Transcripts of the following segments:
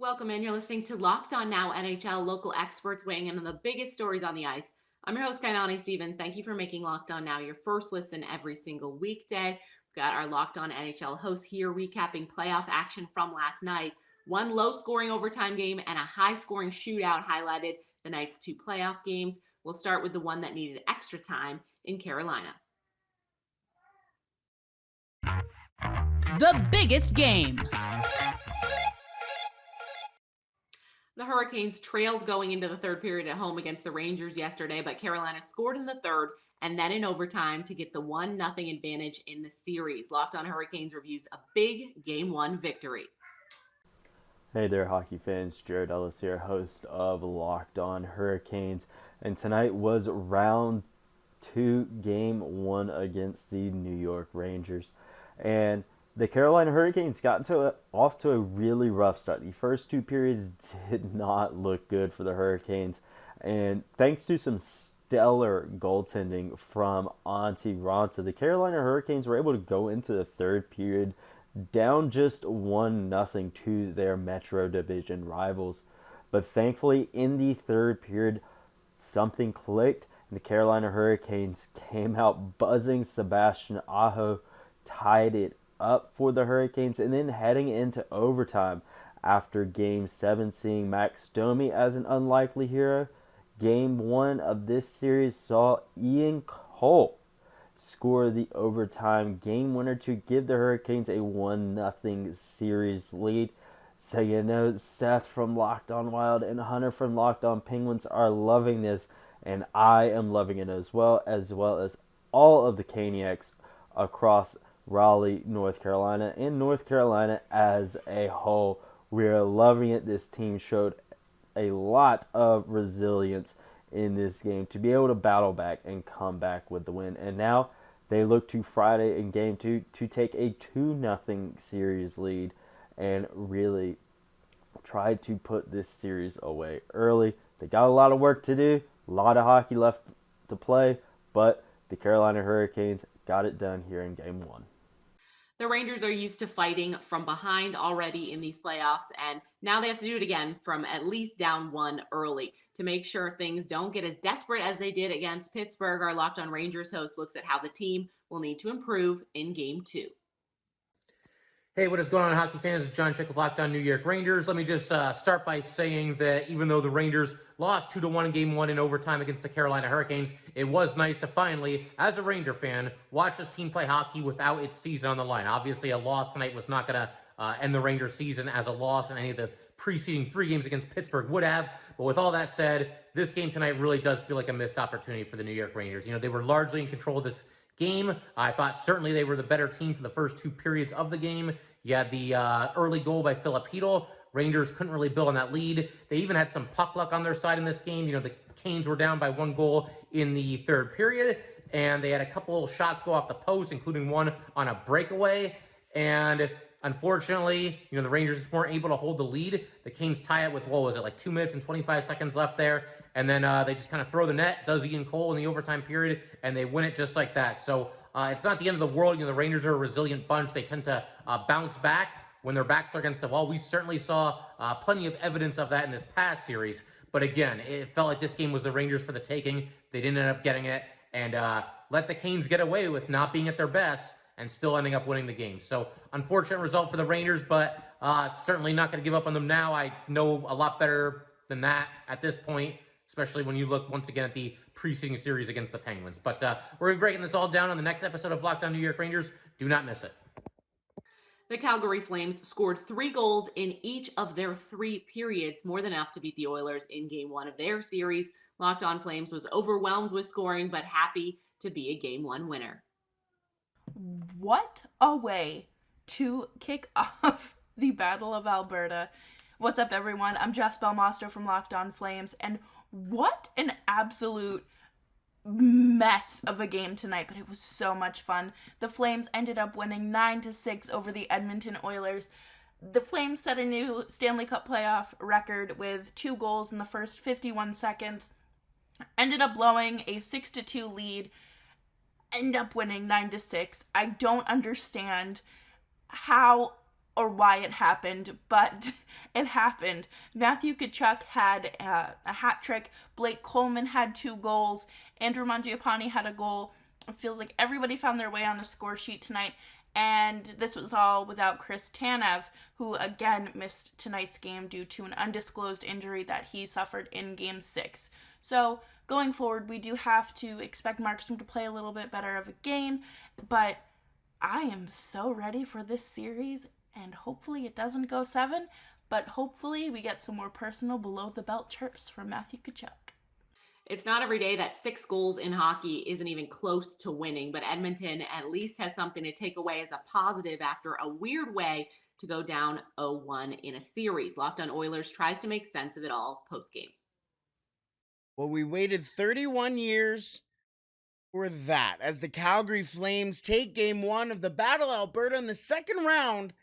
Welcome in. You're listening to Locked On Now NHL, local experts weighing in on the biggest stories on the ice. I'm your host, Kainani Stevens. Thank you for making Locked On Now your first listen every single weekday. We've got our Locked On NHL host here recapping playoff action from last night. One low-scoring overtime game and a high-scoring shootout highlighted the night's two playoff games. We'll start with the one that needed extra time in Carolina. The biggest game. The Hurricanes trailed going into the third period at home against the Rangers yesterday, but Carolina scored in the third and then in overtime to get the 1-0 advantage in the series. Locked On Hurricanes reviews a big Game 1 victory. Hey there, hockey fans. Jared Ellis here, host of Locked On Hurricanes. And tonight was round 2, Game 1 against the New York Rangers. And the Carolina Hurricanes got off to a really rough start. The first two periods did not look good for the Hurricanes. And thanks to some stellar goaltending from Antti Raanta, the Carolina Hurricanes were able to go into the third period down just 1-0 to their Metro Division rivals. But thankfully, in the third period, something clicked, and the Carolina Hurricanes came out buzzing. Sebastian Aho tied it up for the Hurricanes, and then heading into overtime after Game 7, seeing Max Domi as an unlikely hero. Game 1 of this series saw Ian Cole score the overtime game winner to give the Hurricanes a 1-0 series lead. So you know Seth from Locked On Wild and Hunter from Locked On Penguins are loving this, and I am loving it as well as all of the Caniacs across Raleigh, North Carolina, and North Carolina as a whole. We're loving it. This team showed a lot of resilience in this game to be able to battle back and come back with the win. And now they look to Friday in Game 2 to take a 2-0 series lead and really try to put this series away early. They got a lot of work to do, a lot of hockey left to play, but the Carolina Hurricanes got it done here in Game 1. The Rangers are used to fighting from behind already in these playoffs, and now they have to do it again from at least down one early to make sure things don't get as desperate as they did against Pittsburgh. Our Locked On Rangers host looks at how the team will need to improve in Game 2. Hey, what is going on, hockey fans? It's John Chick with Locked On New York Rangers. Let me just start by saying that even though the Rangers lost 2-1 in Game 1 in overtime against the Carolina Hurricanes, it was nice to finally, as a Ranger fan, watch this team play hockey without its season on the line. Obviously, a loss tonight was not going to end the Rangers' season as a loss, and any of the preceding 3 games against Pittsburgh would have. But with all that said, this game tonight really does feel like a missed opportunity for the New York Rangers. You know, they were largely in control of this game. I thought certainly they were the better team for the first 2 periods of the game. You had the early goal by Philip Hedl. Rangers couldn't really build on that lead. They even had some puck luck on their side in this game. You know, the Canes were down by 1 goal in the third period, and they had a couple shots go off the post, including one on a breakaway. And unfortunately, you know, the Rangers just weren't able to hold the lead. The Canes tie it with, what was it, like 2 minutes and 25 seconds left there. And then they just kind of throw the net, does Ian Cole in the overtime period, and they win it just like that. So it's not the end of the world. You know, the Rangers are a resilient bunch. They tend to bounce back when their backs are against the wall. We certainly saw plenty of evidence of that in this past series. But again, it felt like this game was the Rangers for the taking. They didn't end up getting it, and let the Canes get away with not being at their best and still ending up winning the game. So unfortunate result for the Rangers, but certainly not going to give up on them now. I know a lot better than that at this point, especially when you look once again at the preceding series against the Penguins. But we're going to be breaking this all down on the next episode of Locked On New York Rangers. Do not miss it. The Calgary Flames scored 3 goals in each of their 3 periods, more than enough to beat the Oilers in Game 1 of their series. Locked On Flames was overwhelmed with scoring, but happy to be a Game 1 winner. What a way to kick off the Battle of Alberta. What's up, everyone? I'm Jess Belmoster from Locked On Flames, and what an absolute mess of a game tonight, but it was so much fun. The Flames ended up winning 9-6 over the Edmonton Oilers. The Flames set a new Stanley Cup playoff record with 2 goals in the first 51 seconds, ended up blowing a 6-2 lead, ended up winning 9-6. I don't understand how or why it happened, but it happened. Matthew Tkachuk had a hat trick. Blake Coleman had 2 goals. Andrew Mangiapane had a goal. It feels like everybody found their way on the score sheet tonight. And this was all without Chris Tanev, who again missed tonight's game due to an undisclosed injury that he suffered in Game 6. So going forward, we do have to expect Markstrom to play a little bit better of a game, but I am so ready for this series, and hopefully it doesn't go 7, but hopefully we get some more personal below-the-belt chirps from Matthew Tkachuk. It's not every day that 6 goals in hockey isn't even close to winning, but Edmonton at least has something to take away as a positive after a weird way to go down 0-1 in a series. Locked On Oilers tries to make sense of it all post-game. Well, we waited 31 years for that as the Calgary Flames take Game 1 of the Battle Alberta in the second round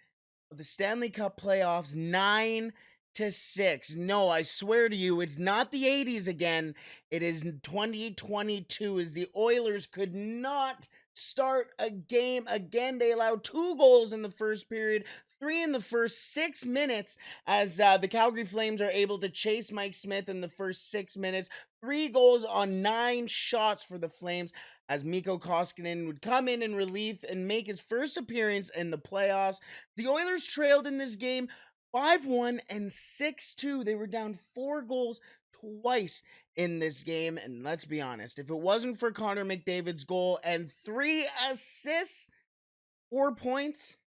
of the Stanley Cup Playoffs 9-6. No, I swear to you, it's not the 80s again. It is 2022 as the Oilers could not start a game again. They allowed 2 goals in the first period, 3 in the first 6 minutes as the Calgary Flames are able to chase Mike Smith in the first 6 minutes. 3 goals on 9 shots for the Flames as Mikko Koskinen would come in relief and make his first appearance in the playoffs. The Oilers trailed in this game 5-1 and 6-2. They were down 4 goals twice in this game. And let's be honest, if it wasn't for Connor McDavid's goal and 3 assists, 4 points,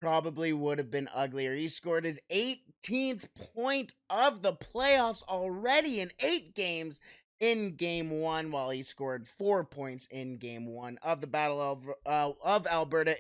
probably would have been uglier. He scored his 18th point of the playoffs already in 8 games in Game 1, while he scored 4 points in Game 1 of the Battle of Alberta,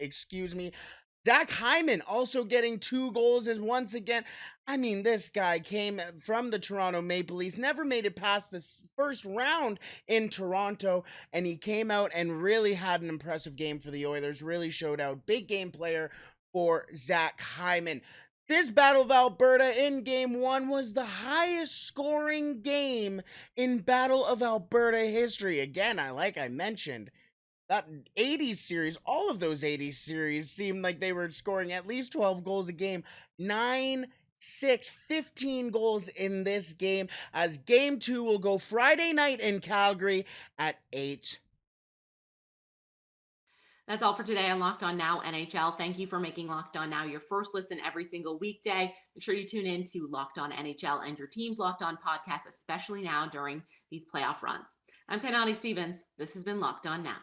Zach Hyman also getting 2 goals is once again, I mean, this guy came from the Toronto Maple Leafs, never made it past the first round in Toronto, and he came out and really had an impressive game for the Oilers, really showed out. Big game player for Zach Hyman. This Battle of Alberta in Game 1 was the highest scoring game in Battle of Alberta history. Again, like I mentioned, that 80s series, all of those 80s series seemed like they were scoring at least 12 goals a game. 9, 6, 15 goals in this game, as Game 2 will go Friday night in Calgary at 8. That's all for today on Locked On Now NHL. Thank you for making Locked On Now your first listen every single weekday. Make sure you tune in to Locked On NHL and your team's Locked On podcast, especially now during these playoff runs. I'm Kainani Stevens. This has been Locked On Now.